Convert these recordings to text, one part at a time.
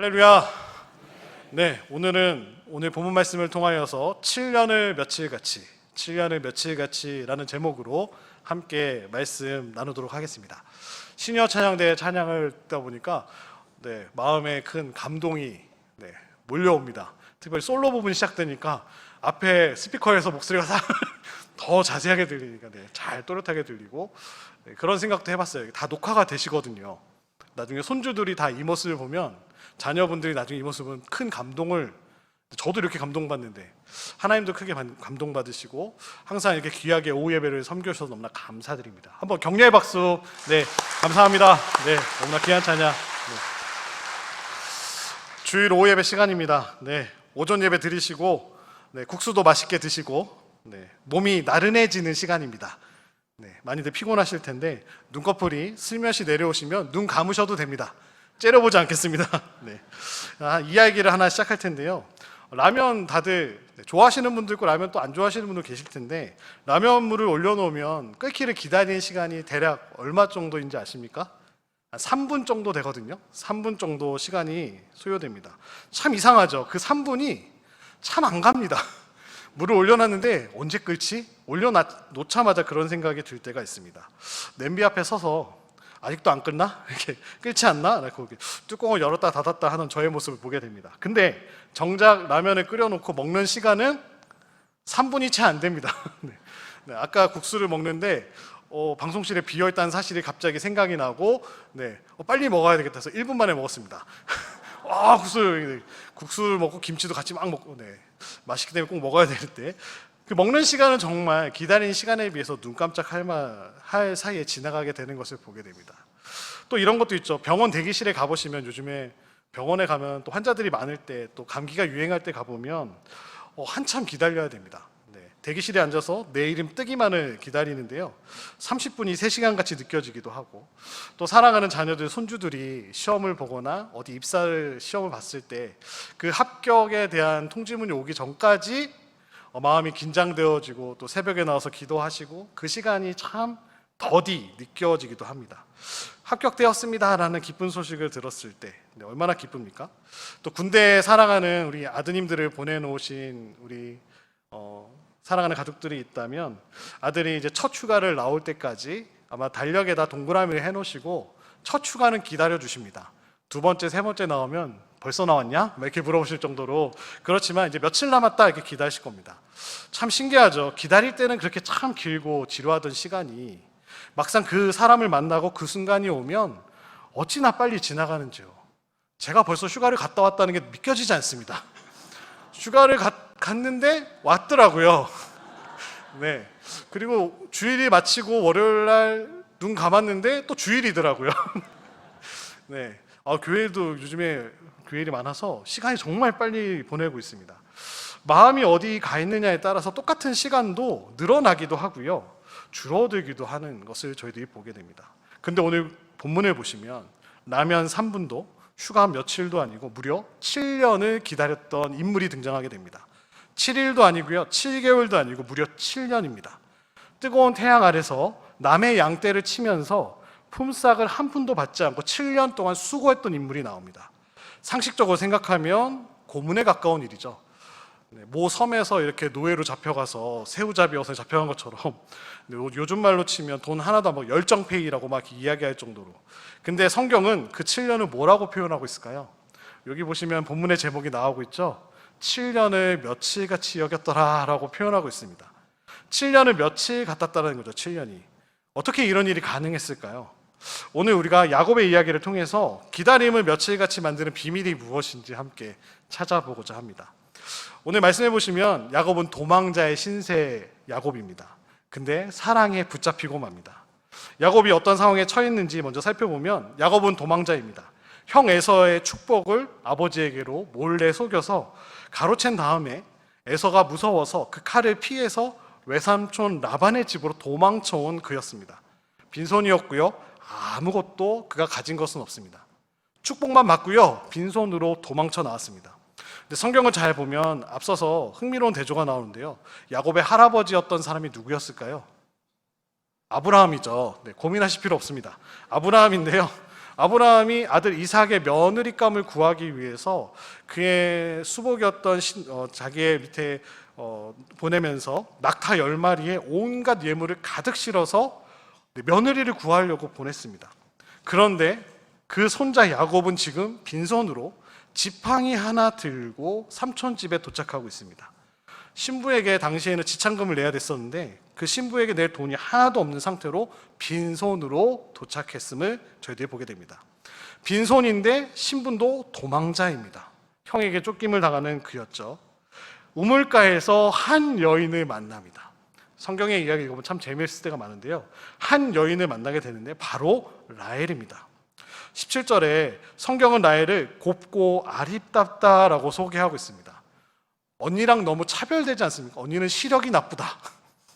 할렐루야. 네, 오늘 본문 말씀을 통하여서 7년을 며칠같이라는 제목으로 함께 말씀 나누도록 하겠습니다. 시니어 찬양대 찬양을 듣다 보니까 마음에 큰 감동이 몰려옵니다. 특별히 솔로 부분이 시작되니까 앞에 스피커에서 목소리가 더 자세하게 들리니까 잘 또렷하게 들리고 그런 생각도 해봤어요. 다 녹화가 되시거든요. 나중에 손주들이 다 이 모습을 보면, 자녀분들이 나중에 이 모습은 큰 감동을, 저도 이렇게 감동받는데 하나님도 크게 감동받으시고 항상 이렇게 귀하게 오후 예배를 섬겨주셔서 너무나 감사드립니다. 한번 격려의 박수. 네, 감사합니다. 네, 너무나 귀한 찬양. 주일 오후 예배 시간입니다. 오전 예배 드리시고 국수도 맛있게 드시고 몸이 나른해지는 시간입니다. 많이들 피곤하실 텐데 눈꺼풀이 슬며시 내려오시면 눈 감으셔도 됩니다. 째려보지 않겠습니다. 이야기를 하나 시작할 텐데요. 라면 다들 좋아하시는 분도 있고 라면 또 안 좋아하시는 분도 계실 텐데, 라면물을 올려놓으면 끓기를 기다리는 시간이 대략 얼마 정도인지 아십니까? 한 3분 정도 되거든요. 3분 정도 시간이 소요됩니다. 참 이상하죠. 그 3분이 참 안 갑니다. 물을 올려놨는데 언제 끓지? 올려놓자마자 그런 생각이 들 때가 있습니다. 냄비 앞에 서서 아직도 안 끓나? 이렇게 끓지 않나? 이렇게 뚜껑을 열었다 닫았다 하는 저의 모습을 보게 됩니다. 근데 정작 라면을 끓여놓고 먹는 시간은 3분이 채 안 됩니다. 아까 국수를 먹는데 방송실에 비어있다는 사실이 갑자기 생각이 나고 빨리 먹어야 되겠다 해서 1분 만에 먹었습니다. 국수를 먹고 김치도 같이 막 먹고 맛있기 때문에 꼭 먹어야 되는데, 그 먹는 시간은 정말 기다리는 시간에 비해서 눈 깜짝할 사이에 지나가게 되는 것을 보게 됩니다. 또 이런 것도 있죠. 병원 대기실에 가보시면, 요즘에 병원에 가면 또 환자들이 많을 때, 또 감기가 유행할 때 가보면 한참 기다려야 됩니다. 대기실에 앉아서 내 이름 뜨기만을 기다리는데요, 30분이 3시간 같이 느껴지기도 하고, 또 사랑하는 자녀들, 손주들이 시험을 보거나 어디 입사를 시험을 봤을 때 그 합격에 대한 통지문이 오기 전까지 마음이 긴장되어지고, 또 새벽에 나와서 기도하시고, 그 시간이 참 더디 느껴지기도 합니다. 합격되었습니다라는 기쁜 소식을 들었을 때 얼마나 기쁩니까? 또 군대에 사랑하는 우리 아드님들을 보내놓으신 우리 사랑하는 가족들이 있다면, 아들이 이제 첫 휴가를 나올 때까지 아마 달력에다 동그라미를 해놓으시고 첫 휴가는 기다려 주십니다. 두 번째, 세 번째 나오면 벌써 나왔냐? 이렇게 물어보실 정도로, 그렇지만 이제 며칠 남았다 이렇게 기다리실 겁니다. 참 신기하죠. 기다릴 때는 그렇게 참 길고 지루하던 시간이 막상 그 사람을 만나고 그 순간이 오면 어찌나 빨리 지나가는지요. 제가 벌써 휴가를 갔다 왔다는 게 믿겨지지 않습니다. 휴가를 갔는데 왔더라고요. 그리고 주일이 마치고 월요일 날 눈 감았는데 또 주일이더라고요. 교회도 요즘에 교회일이 많아서 시간이 정말 빨리 보내고 있습니다. 마음이 어디 가 있느냐에 따라서 똑같은 시간도 늘어나기도 하고요, 줄어들기도 하는 것을 저희들이 보게 됩니다. 근데 오늘 본문을 보시면 라면 3분도 휴가 며칠도 아니고 무려 7년을 기다렸던 인물이 등장하게 됩니다. 7일도 아니고요, 7개월도 아니고 무려 7년입니다. 뜨거운 태양 아래서 남의 양떼를 치면서 품삯을 한 푼도 받지 않고 7년 동안 수고했던 인물이 나옵니다. 상식적으로 생각하면 고문에 가까운 일이죠. 모 섬에서 이렇게 노예로 잡혀가서 새우잡이어서 잡혀간 것처럼, 요즘 말로 치면 돈 하나도 안 받고 열정페이라고 막 이야기할 정도로. 근데 성경은 그 7년을 뭐라고 표현하고 있을까요? 여기 보시면 본문의 제목이 나오고 있죠. 7년을 며칠같이 여겼더라 라고 표현하고 있습니다. 7년을 며칠 같았다는 거죠. 7년이 어떻게 이런 일이 가능했을까요? 오늘 우리가 야곱의 이야기를 통해서 기다림을 며칠같이 만드는 비밀이 무엇인지 함께 찾아보고자 합니다. 오늘 말씀해 보시면 야곱은 도망자의 신세 야곱입니다. 근데 사랑에 붙잡히고 맙니다. 야곱이 어떤 상황에 처했는지 먼저 살펴보면, 야곱은 도망자입니다. 형 에서의 축복을 아버지에게로 몰래 속여서 가로챈 다음에 에서가 무서워서 그 칼을 피해서 외삼촌 라반의 집으로 도망쳐온 그였습니다. 빈손이었고요, 아무것도 그가 가진 것은 없습니다. 축복만 받고요, 빈손으로 도망쳐 나왔습니다. 근데 성경을 잘 보면 앞서서 흥미로운 대조가 나오는데요, 야곱의 할아버지였던 사람이 누구였을까요? 아브라함이죠. 고민하실 필요 없습니다. 아브라함인데요, 아브라함이 아들 이삭의 며느리감을 구하기 위해서 그의 수복이었던 자기의 밑에 보내면서 낙타 10마리에 온갖 예물을 가득 실어서 며느리를 구하려고 보냈습니다. 그런데 그 손자 야곱은 지금 빈손으로 지팡이 하나 들고 삼촌 집에 도착하고 있습니다. 신부에게 당시에는 지참금을 내야 됐었는데 그 신부에게 낼 돈이 하나도 없는 상태로 빈손으로 도착했음을 저희들이 보게 됩니다. 빈손인데 신부도 도망자입니다. 형에게 쫓김을 당하는 그였죠. 우물가에서 한 여인을 만납니다. 성경의 이야기 읽어보면 참 재미있을 때가 많은데요. 한 여인을 만나게 되는데 바로 라헬입니다. 17절에 성경은 라헬을 곱고 아립답다라고 소개하고 있습니다. 언니랑 너무 차별되지 않습니까? 언니는 시력이 나쁘다,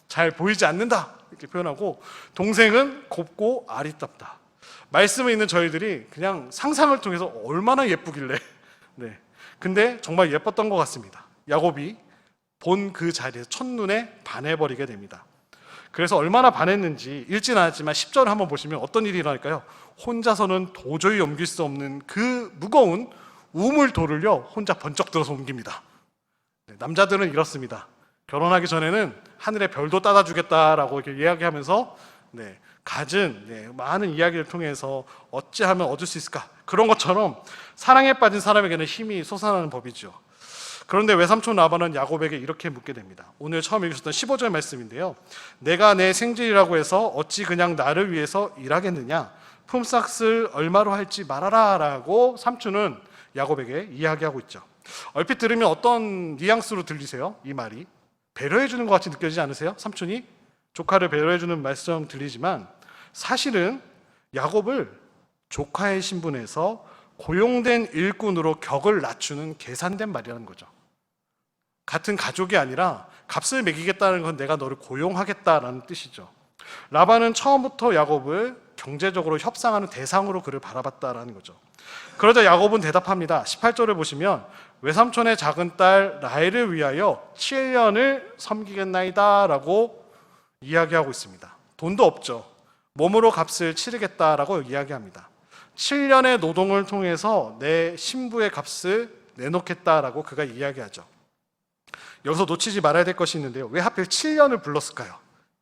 잘 보이지 않는다 이렇게 표현하고, 동생은 곱고 아립답다. 말씀에 있는 저희들이 그냥 상상을 통해서 얼마나 예쁘길래 근데 정말 예뻤던 것 같습니다. 야곱이 본 그 자리에서 첫눈에 반해버리게 됩니다. 그래서 얼마나 반했는지 읽진 않았지만 10절을 한번 보시면 어떤 일이 일어날까요? 혼자서는 도저히 옮길 수 없는 그 무거운 우물돌을요 혼자 번쩍 들어서 옮깁니다. 남자들은 이렇습니다. 결혼하기 전에는 하늘의 별도 따다 주겠다라고 이렇게 이야기하면서 갖은 많은 이야기를 통해서 어찌하면 얻을 수 있을까, 그런 것처럼 사랑에 빠진 사람에게는 힘이 솟아나는 법이죠. 그런데 외삼촌 라반은 야곱에게 이렇게 묻게 됩니다. 오늘 처음 읽으셨던 15절 말씀인데요. 내가 내 생질이라고 해서 어찌 그냥 나를 위해서 일하겠느냐, 품삯을 얼마로 할지 말하라 라고 삼촌은 야곱에게 이야기하고 있죠. 얼핏 들으면 어떤 뉘앙스로 들리세요? 이 말이 배려해 주는 것 같이 느껴지지 않으세요? 삼촌이 조카를 배려해 주는 말씀 들리지만 사실은 야곱을 조카의 신분에서 고용된 일꾼으로 격을 낮추는 계산된 말이라는 거죠. 같은 가족이 아니라 값을 매기겠다는 건 내가 너를 고용하겠다라는 뜻이죠. 라반은 처음부터 야곱을 경제적으로 협상하는 대상으로 그를 바라봤다라는 거죠. 그러자 야곱은 대답합니다. 18절을 보시면 외삼촌의 작은 딸 라헬을 위하여 7년을 섬기겠나이다 라고 이야기하고 있습니다. 돈도 없죠. 몸으로 값을 치르겠다라고 이야기합니다. 7년의 노동을 통해서 내 신부의 값을 내놓겠다라고 그가 이야기하죠. 여기서 놓치지 말아야 될 것이 있는데요. 왜 하필 7년을 불렀을까요?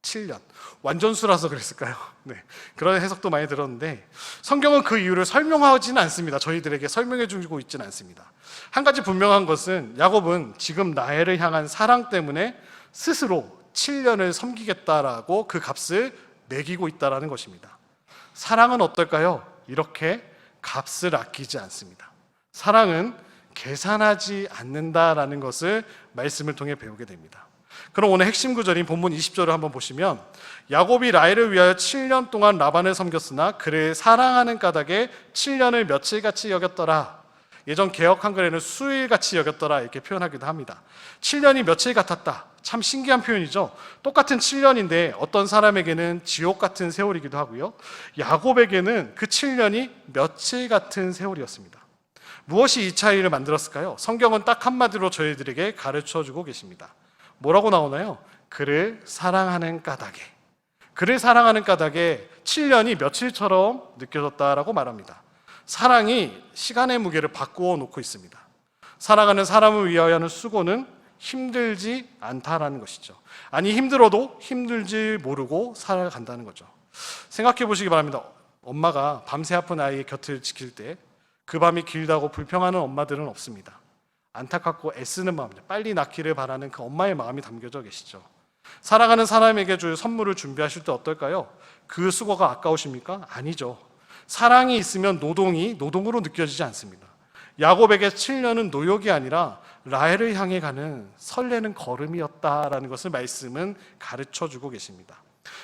7년. 완전수라서 그랬을까요? 그런 해석도 많이 들었는데 성경은 그 이유를 설명하지는 않습니다. 저희들에게 설명해 주고 있지는 않습니다. 한 가지 분명한 것은 야곱은 지금 라헬을 향한 사랑 때문에 스스로 7년을 섬기겠다라고 그 값을 매기고 있다는 것입니다. 사랑은 어떨까요? 이렇게 값을 아끼지 않습니다. 사랑은 계산하지 않는다라는 것을 말씀을 통해 배우게 됩니다. 그럼 오늘 핵심 구절인 본문 20절을 한번 보시면 야곱이 라헬을 위하여 7년 동안 라반을 섬겼으나 그를 사랑하는 까닭에 7년을 며칠같이 여겼더라. 예전 개역 한글에는 수일같이 여겼더라 이렇게 표현하기도 합니다. 7년이 며칠 같았다. 참 신기한 표현이죠. 똑같은 7년인데 어떤 사람에게는 지옥 같은 세월이기도 하고요. 야곱에게는 그 7년이 며칠 같은 세월이었습니다. 무엇이 이 차이를 만들었을까요? 성경은 딱 한마디로 저희들에게 가르쳐주고 계십니다. 뭐라고 나오나요? 그를 사랑하는 까닭에. 그를 사랑하는 까닭에 7년이 며칠처럼 느껴졌다라고 말합니다. 사랑이 시간의 무게를 바꾸어 놓고 있습니다. 사랑하는 사람을 위하여 하는 수고는 힘들지 않다라는 것이죠. 아니 힘들어도 힘들지 모르고 살아간다는 거죠. 생각해 보시기 바랍니다. 엄마가 밤새 아픈 아이의 곁을 지킬 때 그 밤이 길다고 불평하는 엄마들은 없습니다. 안타깝고 애쓰는 마음입니다. 빨리 낳기를 바라는 그 엄마의 마음이 담겨져 계시죠. 사랑하는 사람에게 줄 선물을 준비하실 때 어떨까요? 그 수고가 아까우십니까? 아니죠. 사랑이 있으면 노동이 노동으로 느껴지지 않습니다. 야곱에게 7년은 노역이 아니라 라헬을 향해 가는 설레는 걸음이었다라는 것을 말씀은 가르쳐주고 계십니다.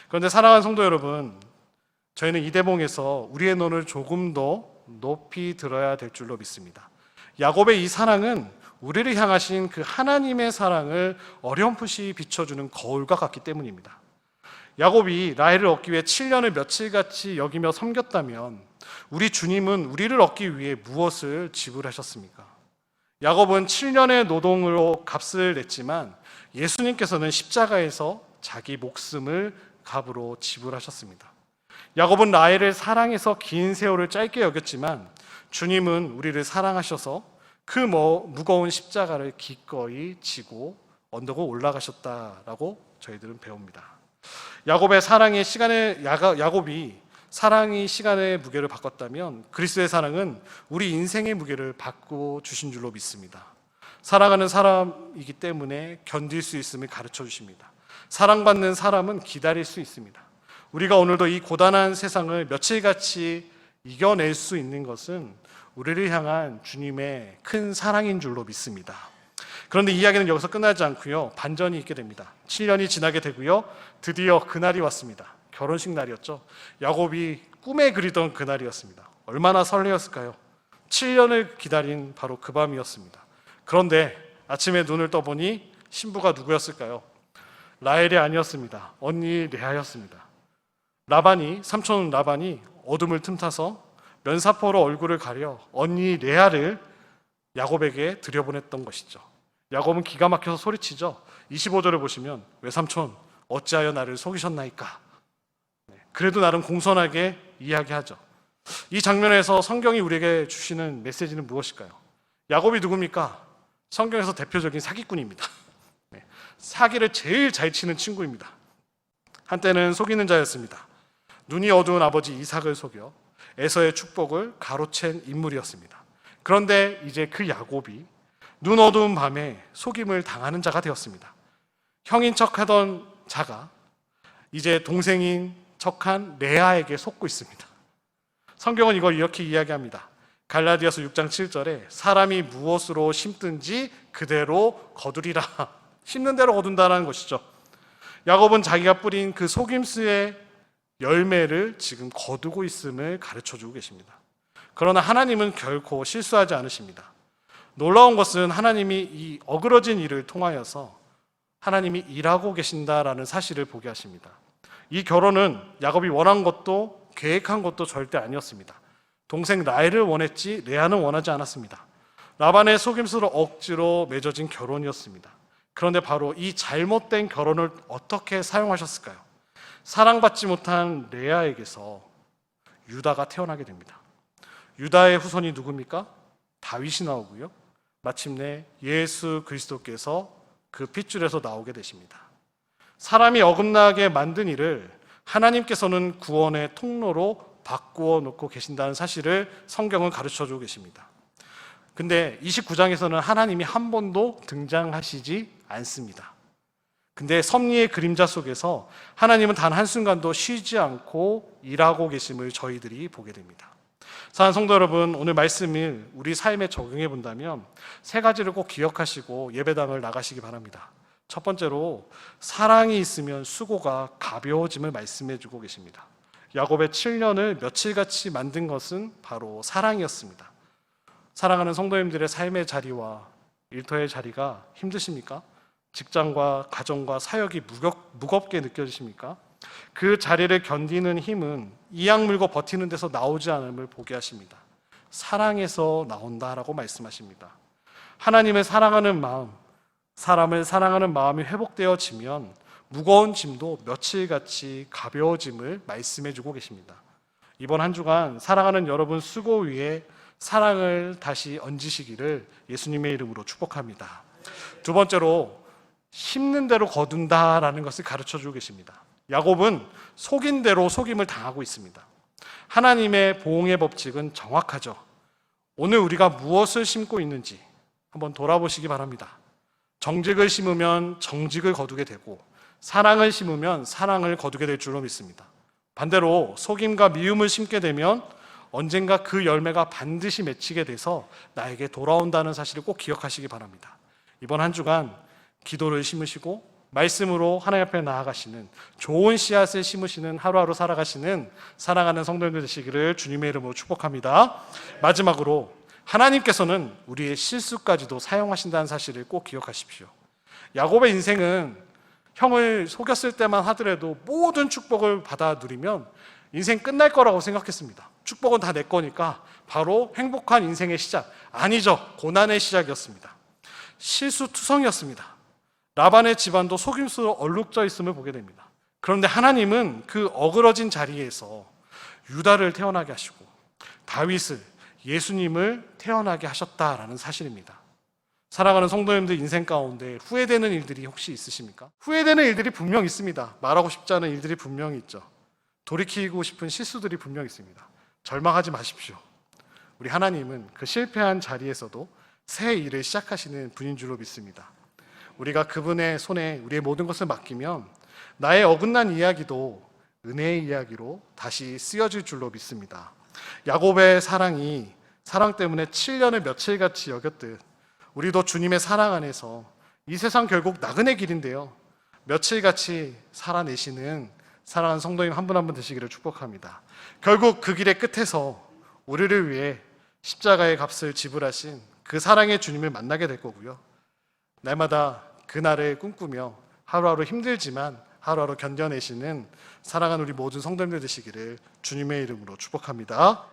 그런데 사랑하는 성도 여러분, 저희는 이 대목에서 우리의 눈을 조금 더 높이 들어야 될 줄로 믿습니다. 야곱의 이 사랑은 우리를 향하신 그 하나님의 사랑을 어렴풋이 비춰주는 거울과 같기 때문입니다. 야곱이 라헬을 얻기 위해 7년을 며칠같이 여기며 섬겼다면 우리 주님은 우리를 얻기 위해 무엇을 지불하셨습니까? 야곱은 7년의 노동으로 값을 냈지만 예수님께서는 십자가에서 자기 목숨을 값으로 지불하셨습니다. 야곱은 라헬을 사랑해서 긴 세월을 짧게 여겼지만 주님은 우리를 사랑하셔서 그 무거운 십자가를 기꺼이 지고 언덕을 올라가셨다라고 저희들은 배웁니다. 야곱이 사랑이 시간의 무게를 바꿨다면 그리스도의 사랑은 우리 인생의 무게를 바꾸어 주신 줄로 믿습니다. 사랑하는 사람이기 때문에 견딜 수 있음을 가르쳐 주십니다. 사랑받는 사람은 기다릴 수 있습니다. 우리가 오늘도 이 고단한 세상을 며칠같이 이겨낼 수 있는 것은 우리를 향한 주님의 큰 사랑인 줄로 믿습니다. 그런데 이야기는 여기서 끝나지 않고요, 반전이 있게 됩니다. 7년이 지나게 되고요, 드디어 그날이 왔습니다. 결혼식 날이었죠. 야곱이 꿈에 그리던 그날이었습니다. 얼마나 설레었을까요? 7년을 기다린 바로 그 밤이었습니다. 그런데 아침에 눈을 떠보니 신부가 누구였을까요? 라헬이 아니었습니다. 언니 레아였습니다. 삼촌 라반이 어둠을 틈타서 면사포로 얼굴을 가려 언니 레아를 야곱에게 들여보냈던 것이죠. 야곱은 기가 막혀서 소리치죠. 25절을 보시면 외삼촌 어찌하여 나를 속이셨나이까. 그래도 나름 공손하게 이야기하죠. 이 장면에서 성경이 우리에게 주시는 메시지는 무엇일까요? 야곱이 누굽니까? 성경에서 대표적인 사기꾼입니다. 사기를 제일 잘 치는 친구입니다. 한때는 속이는 자였습니다. 눈이 어두운 아버지 이삭을 속여 에서의 축복을 가로챈 인물이었습니다. 그런데 이제 그 야곱이 눈 어두운 밤에 속임을 당하는 자가 되었습니다. 형인 척하던 자가 이제 동생인 척한 레아에게 속고 있습니다. 성경은 이걸 이렇게 이야기합니다. 갈라디아서 6장 7절에 사람이 무엇으로 심든지 그대로 거두리라. 심는 대로 거둔다는 것이죠. 야곱은 자기가 뿌린 그 속임수의 열매를 지금 거두고 있음을 가르쳐주고 계십니다. 그러나 하나님은 결코 실수하지 않으십니다. 놀라운 것은 하나님이 이 어그러진 일을 통하여서 하나님이 일하고 계신다라는 사실을 보게 하십니다. 이 결혼은 야곱이 원한 것도 계획한 것도 절대 아니었습니다. 동생 라헬을 원했지 레아는 원하지 않았습니다. 라반의 속임수로 억지로 맺어진 결혼이었습니다. 그런데 바로 이 잘못된 결혼을 어떻게 사용하셨을까요? 사랑받지 못한 레아에게서 유다가 태어나게 됩니다. 유다의 후손이 누굽니까? 다윗이 나오고요. 마침내 예수 그리스도께서 그 핏줄에서 나오게 되십니다. 사람이 어긋나게 만든 일을 하나님께서는 구원의 통로로 바꾸어 놓고 계신다는 사실을 성경은 가르쳐주고 계십니다. 근데 29장에서는 하나님이 한 번도 등장하시지 않습니다. 근데 섭리의 그림자 속에서 하나님은 단 한순간도 쉬지 않고 일하고 계심을 저희들이 보게 됩니다. 사랑하는 성도 여러분, 오늘 말씀을 우리 삶에 적용해 본다면 세 가지를 꼭 기억하시고 예배당을 나가시기 바랍니다. 첫 번째로 사랑이 있으면 수고가 가벼워짐을 말씀해 주고 계십니다. 야곱의 7년을 며칠같이 만든 것은 바로 사랑이었습니다. 사랑하는 성도님들의 삶의 자리와 일터의 자리가 힘드십니까? 직장과 가정과 사역이 무겁게 느껴지십니까? 그 자리를 견디는 힘은 이악 물고 버티는 데서 나오지 않음을 보게 하십니다. 사랑에서 나온다라고 말씀하십니다. 하나님을 사랑하는 마음, 사람을 사랑하는 마음이 회복되어지면 무거운 짐도 며칠같이 가벼워짐을 말씀해 주고 계십니다. 이번 한 주간 사랑하는 여러분 수고 위에 사랑을 다시 얹으시기를 예수님의 이름으로 축복합니다. 두 번째로 심는 대로 거둔다라는 것을 가르쳐 주고 계십니다. 야곱은 속인 대로 속임을 당하고 있습니다. 하나님의 보응의 법칙은 정확하죠. 오늘 우리가 무엇을 심고 있는지 한번 돌아보시기 바랍니다. 정직을 심으면 정직을 거두게 되고 사랑을 심으면 사랑을 거두게 될 줄로 믿습니다. 반대로 속임과 미움을 심게 되면 언젠가 그 열매가 반드시 맺히게 돼서 나에게 돌아온다는 사실을 꼭 기억하시기 바랍니다. 이번 한 주간 기도를 심으시고 말씀으로 하나님 앞에 나아가시는 좋은 씨앗을 심으시는 하루하루 살아가시는 사랑하는 성도님들 되시기를 주님의 이름으로 축복합니다. 마지막으로 하나님께서는 우리의 실수까지도 사용하신다는 사실을 꼭 기억하십시오. 야곱의 인생은 형을 속였을 때만 하더라도 모든 축복을 받아 누리면 인생 끝날 거라고 생각했습니다. 축복은 다 내 거니까 바로 행복한 인생의 시작. 아니죠. 고난의 시작이었습니다. 실수투성이었습니다. 라반의 집안도 속임수로 얼룩져 있음을 보게 됩니다. 그런데 하나님은 그 어그러진 자리에서 유다를 태어나게 하시고 다윗을, 예수님을 태어나게 하셨다라는 사실입니다. 사랑하는 성도님들, 인생 가운데 후회되는 일들이 혹시 있으십니까? 후회되는 일들이 분명 있습니다. 말하고 싶지 않은 일들이 분명히 있죠. 돌이키고 싶은 실수들이 분명 있습니다. 절망하지 마십시오. 우리 하나님은 그 실패한 자리에서도 새 일을 시작하시는 분인 줄로 믿습니다. 우리가 그분의 손에 우리의 모든 것을 맡기면 나의 어긋난 이야기도 은혜의 이야기로 다시 쓰여질 줄로 믿습니다. 야곱의 사랑이 사랑 때문에 7년을 며칠같이 여겼듯 우리도 주님의 사랑 안에서 이 세상 결국 나그네 길인데요, 며칠같이 살아내시는 사랑하는 성도님 한 분 한 분 되시기를 축복합니다. 결국 그 길의 끝에서 우리를 위해 십자가의 값을 지불하신 그 사랑의 주님을 만나게 될 거고요, 날마다 그날을 꿈꾸며 하루하루 힘들지만 하루하루 견뎌내시는 사랑하는 우리 모든 성도님들 되시기를 주님의 이름으로 축복합니다.